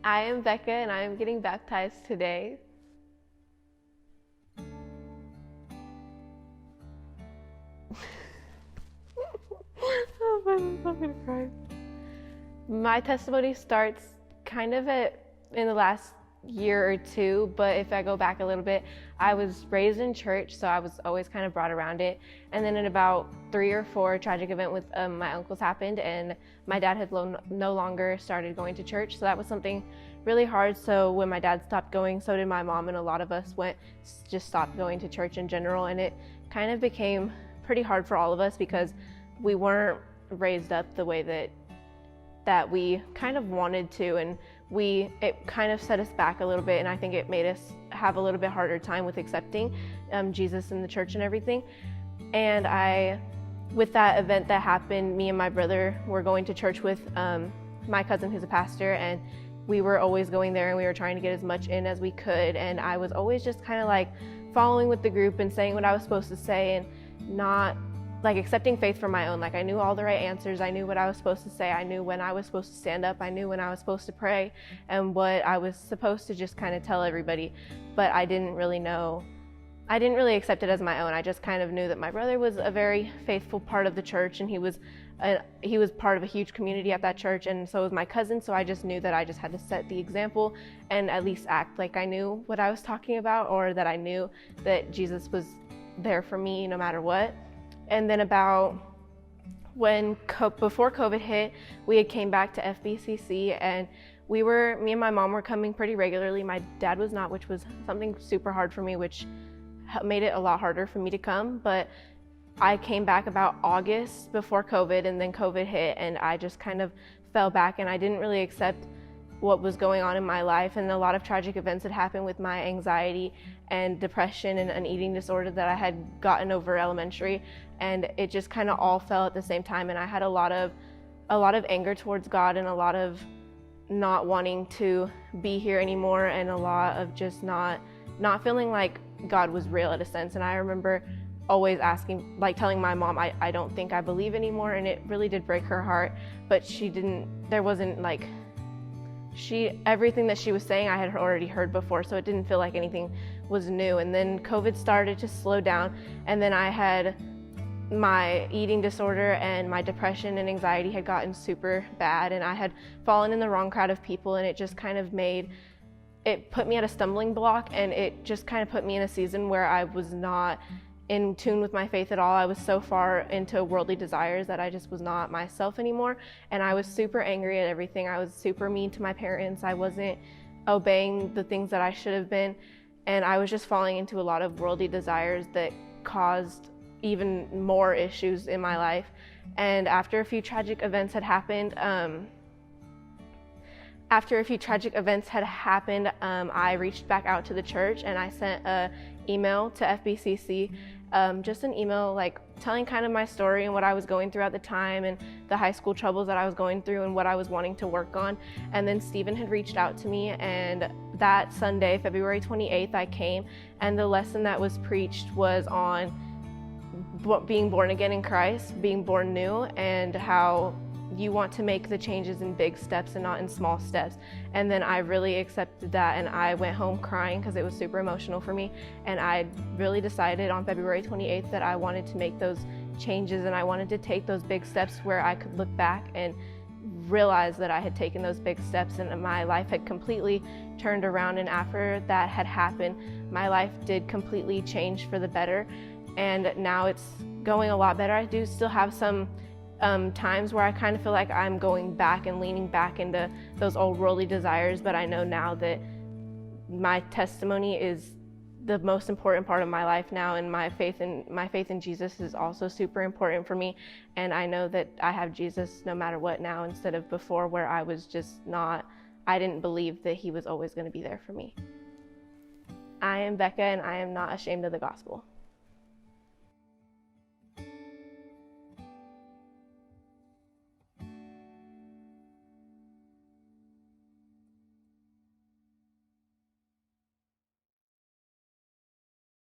I am Becca and I am getting baptized today. I'm gonna cry. My testimony starts kind of in the last year or two, but if I go back a little bit, I was raised in church, so I was always kind of brought around it. And then in about 3 or 4, a tragic event with my uncles happened, and my dad had no longer started going to church, so that was something really hard. So when my dad stopped going, so did my mom, and a lot of us just stopped going to church in general, and it kind of became pretty hard for all of us because we weren't raised up the way that we kind of wanted to, and it kind of set us back a little bit, and I think it made us have a little bit harder time with accepting Jesus in the church and everything. And with that event that happened, me and my brother were going to church with my cousin who's a pastor, and we were always going there and we were trying to get as much in as we could, and I was always just kind of like following with the group and saying what I was supposed to say and not like accepting faith for my own. Like I knew all the right answers. I knew what I was supposed to say. I knew when I was supposed to stand up. I knew when I was supposed to pray and what I was supposed to just kind of tell everybody. But I didn't really accept it as my own. I just kind of knew that my brother was a very faithful part of the church, and he was part of a huge community at that church, and so was my cousin. So I just knew that I just had to set the example and at least act like I knew what I was talking about, or that I knew that Jesus was there for me no matter what. And then before COVID hit, we had came back to FBCC, and me and my mom were coming pretty regularly. My dad was not, which was something super hard for me, which made it a lot harder for me to come. But I came back about August before COVID, and then COVID hit, and I just kind of fell back, and I didn't really accept what was going on in my life, and a lot of tragic events had happened with my anxiety and depression and an eating disorder that I had gotten over elementary, and it just kind of all fell at the same time. And I had a lot of anger towards God, and a lot of not wanting to be here anymore, and a lot of just not feeling like God was real in a sense. And I remember always telling my mom, I don't think I believe anymore, and it really did break her heart. But everything that she was saying I had already heard before, so it didn't feel like anything was new. And then COVID started to slow down, and then I had my eating disorder, and my depression and anxiety had gotten super bad, and I had fallen in the wrong crowd of people, and it just kind of put me at a stumbling block, and it just kind of put me in a season where I was not in tune with my faith at all. I was so far into worldly desires that I just was not myself anymore, and I was super angry at everything. I was super mean to my parents. I wasn't obeying the things that I should have been, and I was just falling into a lot of worldly desires that caused even more issues in my life. And after a few tragic events had happened, I reached back out to the church, and I sent an email to FBCC, just an email like telling kind of my story and what I was going through at the time, and the high school troubles that I was going through and what I was wanting to work on. And then Stephen had reached out to me, and that Sunday, February 28th, I came, and the lesson that was preached was on being born again in Christ, being born new, and how you want to make the changes in big steps and not in small steps. And then I really accepted that, and I went home crying because it was super emotional for me. And I really decided on February 28th that I wanted to make those changes, and I wanted to take those big steps where I could look back and realize that I had taken those big steps and my life had completely turned around. And after that had happened, my life did completely change for the better, and now it's going a lot better. I do still have some times where I kind of feel like I'm going back and leaning back into those old worldly desires, but I know now that my testimony is the most important part of my life now, and my faith in Jesus is also super important for me. And I know that I have Jesus no matter what now, instead of before where I didn't believe that he was always going to be there for me. I am Becca, and I am not ashamed of the gospel.